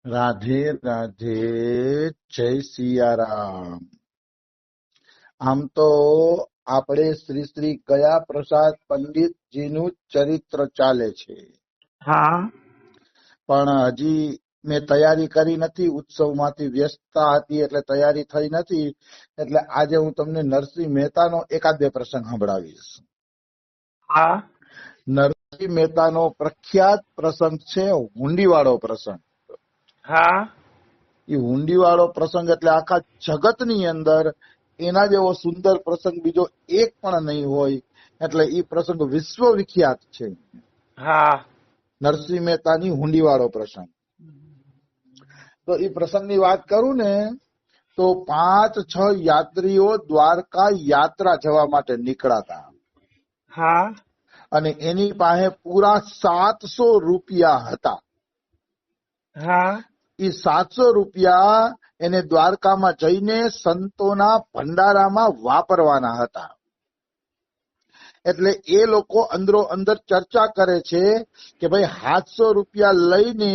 રાધે રાધે, જય સિયારામ. આમ તો આપણે શ્રી શ્રી ગયા પ્રસાદ પંડિતજીનું ચરિત્ર ચાલે છે, હા પણ હજી મેં તૈયારી કરી નથી. ઉત્સવમાંથી વ્યસ્તતા હતી એટલે તૈયારી થઈ નથી. એટલે આજે હું તમને નરસિંહ મહેતાનો એકાદ બે પ્રસંગ સંભળાવીશ. હા નરસિંહ મહેતાનો પ્રખ્યાત પ્રસંગ છે હુંડીવાળો પ્રસંગ. હા એ હુંડીવાળો પ્રસંગ એટલે આખા જગતની અંદર એના જેવો સુંદર પ્રસંગ બીજો એક પણ નહીં હોય. એટલે એ પ્રસંગ વિશ્વ વિખ્યાત છે. હા નરસિંહ મહેતાની હુંડીવાળો પ્રસંગ. તો એ પ્રસંગની વાત કરું ને તો 5-6 યાત્રીઓ દ્વારકા યાત્રા જવા માટે નીકળાતા હા અને એની પાસે પૂરા 700 રૂપિયા હતા. હા એ 700 રૂપિયા એને દ્વારકામાં જઈને સંતોના ભંડારામાં વાપરવાના હતા. એટલે એ લોકો અંદરો અંદર ચર્ચા કરે છે કે ભાઈ 700 રૂપિયા લઈને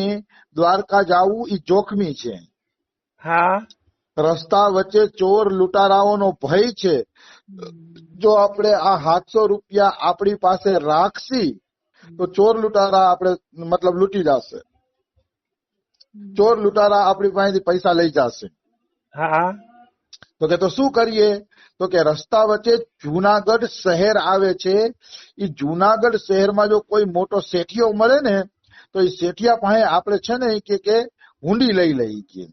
દ્વારકા જવું એ જોખમી છે. હા રસ્તા વચ્ચે ચોર લૂંટારાઓનો ભય છે. જો આપણે આ 700 રૂપિયા આપણી પાસે રાખશી તો ચોર લૂંટારા આપણે મતલબ લૂંટી જશે. ચોર લૂંટારા આપણી પાસેથી પૈસા લઈ જશે. હા તો કે તો શું કરીએ? તો કે રસ્તા વચ્ચે જુનાગઢ શહેર આવે છે. એ જુનાગઢ શહેરમાં જો કોઈ મોટો શેઠિયો મળે ને તો એ શેઠિયા પાસે આપણે છે ને કે હુંડી લઈ લઈ કે.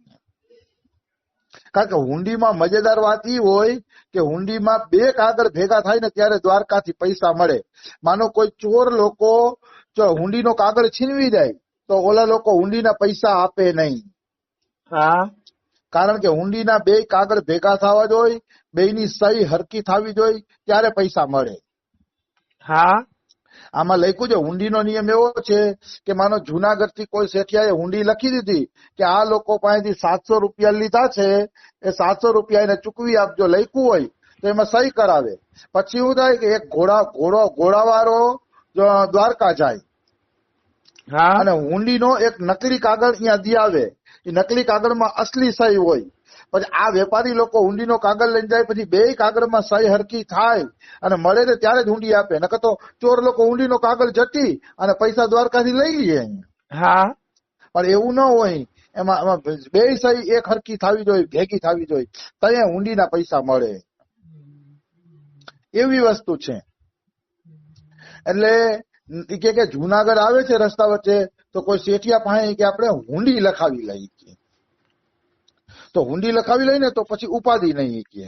કારણ કે હુંડીમાં મજેદાર વાત ઈ હોય કે હુંડીમાં 2 કાગળ ભેગા થાય ને ત્યારે દ્વારકાથી પૈસા મળે. માનો કોઈ ચોર લોકો જો હુંડીનો કાગળ છીનવી જાય તો ઓલા લોકો હુંડીના પૈસા આપે નહીં. હા કારણ કે હુંડીના 2 કાગળ ભેગા થવા જોઈએ, બેયની સહી હરકી થવી જોઈએ, ત્યારે પૈસા મળે. હા આમાં લખ્યું છે હુંડીનો નિયમ એવો છે કે માનો જુનાગઢથી કોઈ શેઠિયાએ હુંડી લખી દીધી કે આ લોકો પાસેથી 700 રૂપિયા લીધા છે, એ 700 રૂપિયા એને ચૂકવી આપજો લખ્યું હોય તો એમાં સહી કરાવે. પછી શું થાય કે એક ઘોડાવાળો દ્વારકા જાય હા અને હુંડીનો એક નકલી કાગળ અહીંયા દી આવે. એ નકલી કાગળમાં અસલી સહી હોય. પછી આ વેપારી લોકો હુંડીનો કાગળ લઈને જાય, પછી 2 કાગળમાં સહી હરકી થાય અને મળે ને ત્યારે જ હુંડી આપે. નકર તો ચોર લોકો હુંડીનો કાગળ જટી અને પૈસા દ્વારકાથી લઈ લે. હા પણ એવું ન હોય. એમાં 2 સહી એક હરકી થવી જોઈએ, ભેગી થવી જોઈએ, ત્યાં હુંડીના પૈસા મળે. એવી વસ્તુ છે. એટલે કે જુનાગઢ આવે છે રસ્તા વચ્ચે તો કોઈ શેઠિયા પાસે કે આપણે હુંડી લખાવી લઈ. તો હુંડી લખાવી લઈને તો પછી ઉપાધિ નહીં કે.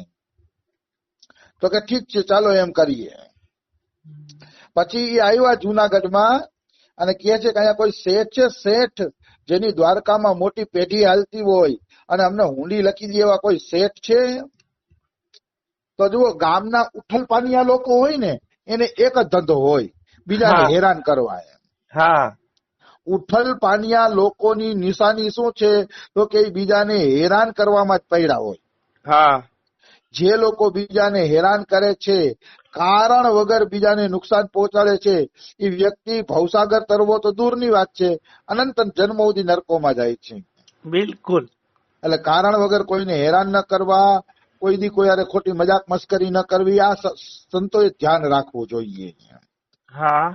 તો કે ઠીક છે ચાલો એમ કરીએ. પછી એ આવ્યા જુનાગઢમાં અને કહે છે કે અહીંયા કોઈ શેઠ છે, શેઠ જેની દ્વારકામાં મોટી પેઢી હાલતી હોય અને અમને હુંડી લખી દે એવા કોઈ શેઠ છે? તો જુઓ, ગામના ઉઠલ પાનિયા લોકો હોય ને એને એક જ ધંધો હોય, બીજાને હા હેરાન કરવા. હા ઉઠલ પાનિયા લોકોની નિશાની શું છે? તો કે બીજાને હેરાન કરવામાં જ પડ્યા હોય. હા જે લોકો બીજાને હેરાન કરે છે, કારણ વગર બીજાને નુકસાન પહોંચાડે છે, એ વ્યક્તિ ભવસાગર તરવો તો દૂરની વાત છે, અનંત જન્મ સુધી નરકોમાં જાય છે. બિલકુલ. એટલે કારણ વગર કોઈને હેરાન ન કરવા, કોઈ દી કોઈ હારે ખોટી મજાક મસ્કરી ન કરવી, આ સંતોએ ધ્યાન રાખવું જોઈએ. હા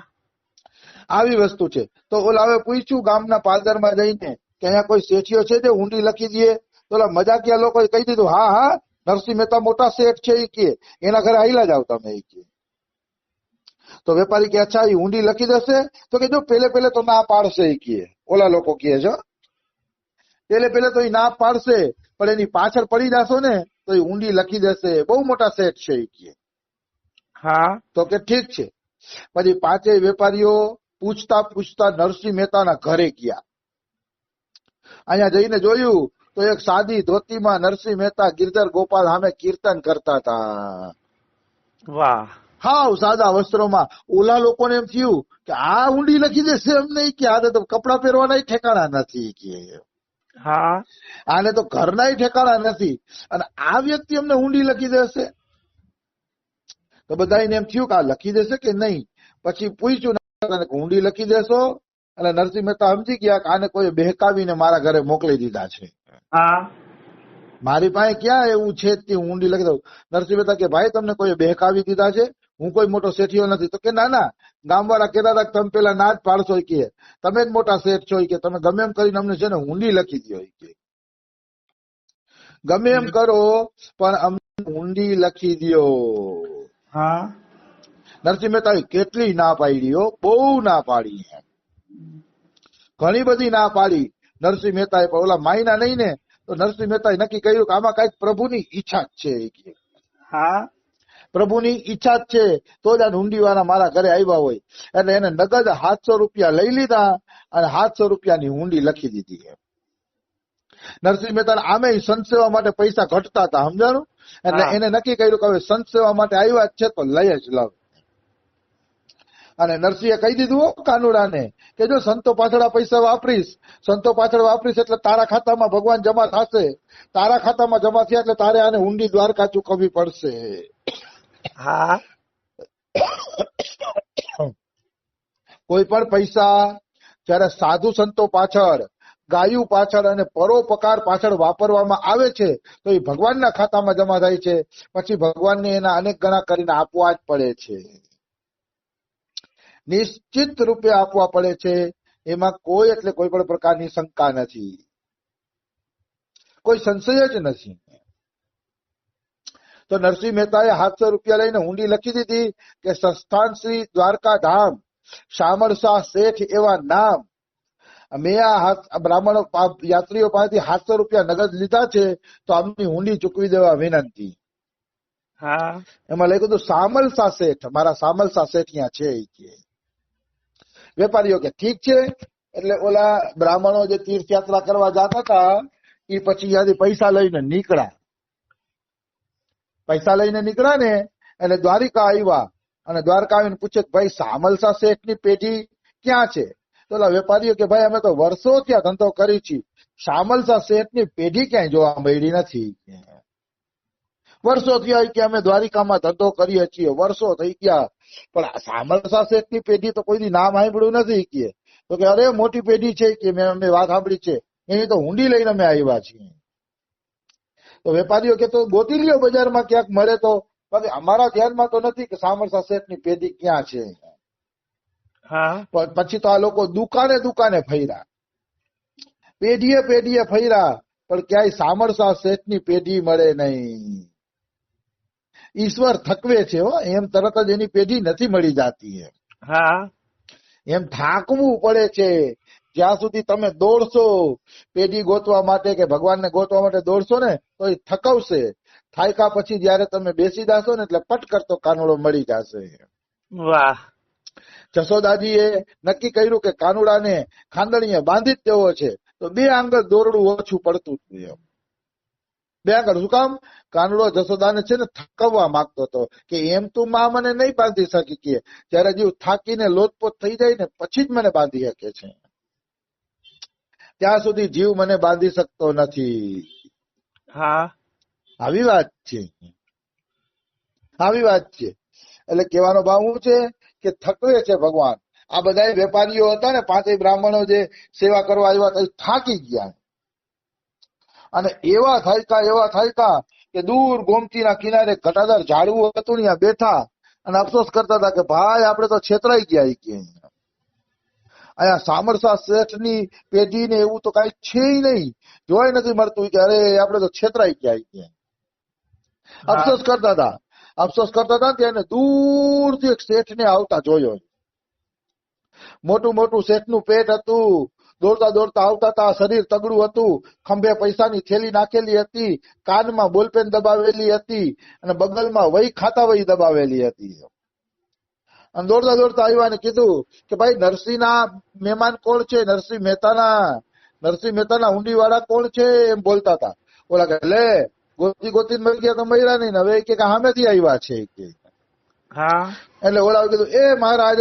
આવી વસ્તુ છે. તો ઓલા પૂછ્યું ગામના પાદરમાં જઈને કે અહીંયા કોઈ શેઠિયો છે જે હુંડી લખી દે? તો ઓલા મજાકિયા લોકોએ કહી દીધું, હા હા, નરસિંહ મહેતા મોટા શેઠ છે, એ કે એના ઘરે હાઈલા જાવ તમે એ કે. તો વેપારી કે અચ્છા એ હુંડી લખી દેશે? તો કે જો પેલે તો ના પાડશે એ કે. ઓલા લોકો કહે છે પેલે તો એ ના પાડશે, પણ એની પાછળ પડી જશો ને તો એ હુંડી લખી દેશે, બહુ મોટા શેઠ છે એ કે. હા તો કે ઠીક છે. પછી 5 વેપારીઓ પૂછતા પૂછતા નરસિંહ મહેતાના ઘરે ગયા. અહીંયા જઈને જોયું તો એક સાદી ધોતીમાં નરસિંહ મહેતા ગિરધર ગોપાલ સામે કીર્તન કરતા હતા. વાહ. હાવ સાદા વસ્ત્રોમાં. ઓલા લોકોને એમ થયું કે આ હુંડી લખી દેશે એમ નહીં કે આને તો કપડા પહેરવાના ઠેકાણા નથી કે. હા આને તો ઘરના ઠેકાણા નથી અને આ વ્યક્તિ અમને હુંડી લખી દેશે. તો બધાને એમ થયું કે આ લખી દેશે કે નહીં. પછી પૂછ્યું હુંડી લખી દેશો? એટલે નરસિંહ મહેતા સમજી ગયા કે આને કોઈ બહેકાવીને મારા ઘરે મોકલી દીધા છે. હા મારી પાસે ક્યાં એવું છે તે હું ઊંડી લખી દઉં. નરસિંહ મહેતા કે ભાઈ તમને કોઈ બહેકાવી દીધા છે? હું કોઈ મોટો શેઠિયો નથી. તો કે ના ના, ગામવાળા કહેતા હતા કે તમે પેલા ના જ પાડશો કે તમે જ મોટા શેઠ છો કે તમે ગમે એમ કરીને અમને છે ને ઊંડી લખી દો કે ગમે એમ કરો પણ અમને ઊંડી લખી દો. હા નરસિંહ મહેતા કેટલી ના પાડી હો, બહુ ના પાડી, ઘણી બધી ના પાડી નરસિંહ મહેતાએ. પણ ઓલા માયના નહીં ને, તો નરસિંહ મહેતાએ નક્કી કર્યું કે આમાં કઈક પ્રભુની ઈચ્છા જ છે. હા પ્રભુની ઈચ્છા જ છે તો જ આ હુંડીવાળા મારા ઘરે આવ્યા હોય. એટલે એને નગદ 700 રૂપિયા લઈ લીધા અને 700 રૂપિયાની હુંડી લખી દીધી. નરસિંહ મહેતા આમે સંત સેવા માટે પૈસા ઘટતા હતા, સમજાણું? એટલે એને નક્કી કર્યું કે હવે સંત સેવા માટે આવ્યા જ છે તો લઈ જ લઉં. અને નરસિંહે કહી દીધું કાનુડાને કે જો સંતો પાછળ આ પૈસા વાપરીશ, સંતો પાછળ વાપરીશ એટલે તારા ખાતામાં ભગવાન જમા થશે, તારા ખાતામાં જમા થયા એટલે તારે આને હુંડી દ્વારકા ચૂકવવી પડશે. હા કોઈ પણ પૈસા જયારે સાધુ સંતો પાછળ, ગાયું પાછળ અને પરોપકાર પાછળ વાપરવામાં આવે છે તો એ ભગવાનના ખાતામાં જમા થાય છે. પછી ભગવાનને એના અનેક ગણા કરીને આપવા જ પડે છે, નિશ્ચિત રૂપે આપવા પડે છે. એમાં કોઈ એટલે કોઈ પણ પ્રકારની શંકા નથી, કોઈ સંશય જ નથી. તો નરસિંહ મહેતાએ 700 રૂપિયા લઈને હુંડી લખી દીધી કે સંસ્થાન શ્રી દ્વારકા ધામ શામળશા શેઠ એવા નામ. મેં આ બ્રાહ્મણો યાત્રીઓ પાસેથી 700 રૂપિયા નગદ લીધા છે તો આમની હુંડી ચૂકવી દેવા વિનંતી. હા એમાં લખ્યું હતું શામળશા શેઠ, મારા શામળશા શેઠ ત્યાં છે. વેપારીઓ કે ઠીક છે. એટલે ઓલા બ્રાહ્મણો જે તીર્થયાત્રા કરવા જતા હતા એ પછી ત્યાંથી પૈસા લઈને નીકળ્યા. પૈસા લઈને નીકળ્યા ને એટલે દ્વારિકા આવ્યા અને દ્વારકા આવીને પૂછે કે ભાઈ શામળશા શેઠની પેઢી ક્યાં છે? તો ઓલા વેપારીઓ કે ભાઈ અમે તો વર્ષો ત્યાં ધંધો કરી છીએ, શામળશા શેઠની પેઢી ક્યાંય જોવા મળી નથી. વર્ષો થયા કે અમે દ્વારિકામાં ધંધો કરીએ છીએ, વર્ષો થઈ ગયા, પણ શામળશા શેઠની પેઢી તો કોઈ નામ સાંભળ્યું નથી કે. તો કે અરે મોટી પેઢી છે કે મેં અમને વાત સાંભળી છે, એની તો હુંડી લઈને અમે આવ્યા છીએ. તો વેપારીઓ કે તો ગોતી લ્યો બજારમાં ક્યાંક મળે તો. અમારા ધ્યાનમાં તો નથી કે શામળશા શેઠની પેઢી ક્યાં છે. પછી તો આ લોકો દુકાને દુકાને ફર્યા, પેઢીએ પેઢીએ ફર્યા, પણ ક્યાંય શામળશા શેઠની પેઢી મળે નહીં. ઈશ્વર થકવે છે હો, એમ તરત જ એની પેઢી નથી મળી જતી. એમ થાકવું પડે છે. જ્યાં સુધી તમે દોડશો પેઢી ગોતવા માટે કે ભગવાનને ગોતવા માટે દોડશો ને તો એ થકવશે. થાયકા પછી જયારે તમે બેસી જાશો ને એટલે પટ કરતો કાનુડો મળી જશે. વાહ. જશોદાજીએ નક્કી કર્યું કે કાનુડાને ખાંદણીએ બાંધી જ દેવો છે. તો 2 આંગળ દોરડું ઓછું પડતું હતું. 2 આંગળ શું કામ? કાનુડો જશોદાને છે ને થકવવા માંગતો હતો કે એમ તું માં મને નહીં બાંધી શકી કે જયારે જીવ થાકીને લોતપોત થઈ જાય ને પછી જ મને બાંધી શકે છે, ત્યાં સુધી જીવ મને બાંધી શકતો નથી. આવી વાત છે, આવી વાત છે. એટલે કહેવાનો ભાવ શું છે કે થકવે છે ભગવાન. આ બધા વેપારીઓ હતા ને 5 બ્રાહ્મણો જે સેવા કરવા આવ્યા હતા થાકી ગયા અને એવા થાયકા કે દૂર ગોમતીના કિનારે ઘટાદાર ઝાડવું હતું ને ત્યાં બેઠા અને અફસોસ કરતા હતા કે ભાઈ આપણે તો છેતરાઈ ગયા કે અહીંયા શામળશા શેઠની પેઢી ને એવું તો કઈ છે નહીં, જોઈ નથી મળતું કે અરે આપણે તો છેતરાઈ ગયા કે અફસોસ કરતા હતા. ત્યાં દૂરથી એક શેઠને આવતા જોયો. મોટું મોટું શેઠનું પેટ હતું, દોડતા દોડતા આવતા હતા, શરીર તગડું હતું, ખંભે પૈસાની થેલી નાખેલી હતી, કાનમાં બોલપેન દબાવેલી હતી અને બગલમાં વહી ખાતા વહી દબાવેલી હતી. અને દોડતા દોડતા આવ્યા ને કીધું કે ભાઈ નરસિંહના મહેમાન કોણ છે? નરસિંહ મહેતાના હુંડી વાળા કોણ છે? એમ બોલતા હતા. ઓલા કે લે ગોતી મળી ગયા તો મળ્યા નહીં, હવે કે સામેથી આવ્યા છે કે. એટલે ઓલા કીધું એ મહારાજ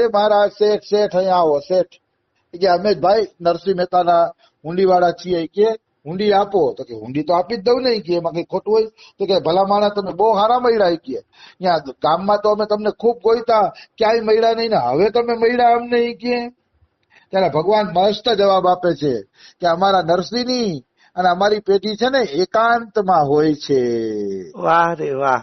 શેઠ અહીંયા આવો. શેઠ કે અમે ભાઈ નરસિંહ મહેતાના હુંડી વાળા છીએ કે હુંડી આપો. તો કે હુંડી તો આપી જ દઉં ને કે એમાં કઈ ખોટું હોય? તો કે ભલા માણસ તમે બહુ સારા મળ્યા કે ત્યાં ગામમાં તો અમે તમને ખૂબ ગોઈતા, ક્યાંય મળ્યા નહીં ને હવે તમે મળ્યા અમને કે ત્યારે ભગવાન મસ્ત જવાબ આપે છે કે અમારા નરસિંહની અને અમારી પેઢી છે ને એકાંતમાં હોય છે. વાહ રે વાહ.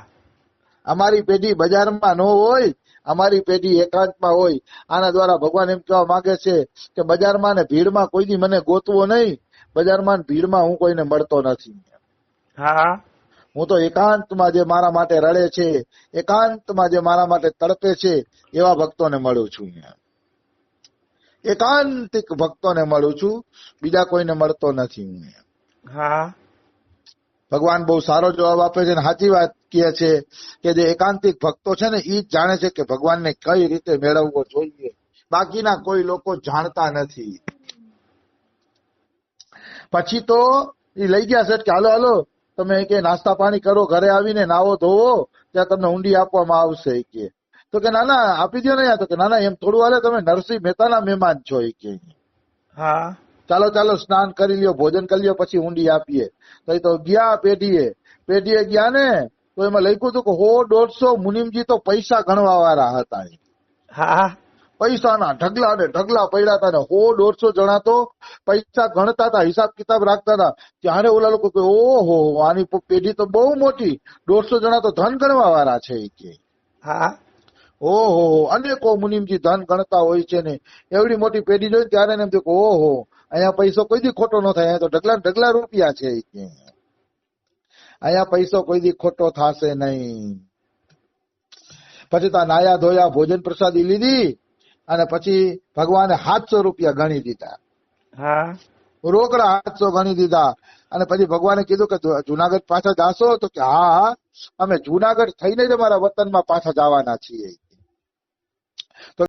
અમારી પેઢી બજારમાં ન હોય, અમારી પેઢી એકાંતમાં હોય. આના દ્વારા ભગવાન એમ કહેવા માંગે છે કે બજારમાં ને ભીડમાં કોઈ દી મને ગોતવો નહીં. બજારમાં ને ભીડમાં હું કોઈને મળતો નથી. હા હું તો એકાંતમાં જે મારા માટે રડે છે, એકાંતમાં જે મારા માટે તડપે છે, એવા ભક્તોને મળું છું. એકાંતિક ભક્તોને મળું છું, બીજા કોઈને મળતો નથી. હા ભગવાન બહુ સારો જવાબ આપે છે અને સાચી વાત કહે છે કે જે એકાંતિક ભક્તો છે ને એ જ જાણે છે કે ભગવાનને કઈ રીતે મેળવવો જોઈએ. બાકીના કોઈ લોકો જાણતા નથી. પછી તો એ લઈ ગયા છે કે હાલો હાલો તમે કે નાસ્તા પાણી કરો, ઘરે આવીને નાવો ધોવો, ત્યાં તમને ઊંડી આપવામાં આવશે કે. તો કે ના ના આપી દો ને. તો કે ના ના એમ થોડું હાલે, તમે નરસિંહ મહેતાના મહેમાન છો કે. હા ચાલો ચાલો સ્નાન કરી લ્યો, ભોજન કરી લ્યો, પછી ઊંડી આપીએ. તો ગયા પેઢીએ ગયા ને તો એમાં લખ્યું હતું કે 100-150 મુનિમજી તો પૈસા ગણવા વાળા હતા. હા પૈસાના ઢગલા ને ઢગલા પડ્યા હતા ને 100-150 જણા તો પૈસા ગણતા હતા, હિસાબ કિતાબ રાખતા હતા. ત્યારે ઓલા લોકો કે ઓહો આની પેઢી તો બહુ મોટી, 150 જણા તો ધન ગણવા વાળા છે કે. હા ઓહો અનેકો મુનિમજી ધન ગણતા હોય છે ને એવડી મોટી પેઢી જોઈ ત્યારે એમ થયું કે ઓહો અહીંયા પૈસો કોઈ દી ખોટો ન થાય, અહીંયા તો ઢગલા ઢગલા રૂપિયા છે કે. અહીંયા પૈસો કોઈ દી ખોટો થશે નહીં. પછી ત્યાં નાયા ધોયા, ભોજન પ્રસાદી લીધી અને પછી ભગવાને 700 રૂપિયા ગણી દીધા. હા રોકડા 700 ગણી દીધા. અને પછી ભગવાને કીધું કે જુનાગઢ પાછા જાશો? તો કે હા અમે જુનાગઢ થઈને જ અમારા વતનમાં પાછા જવાના છીએ.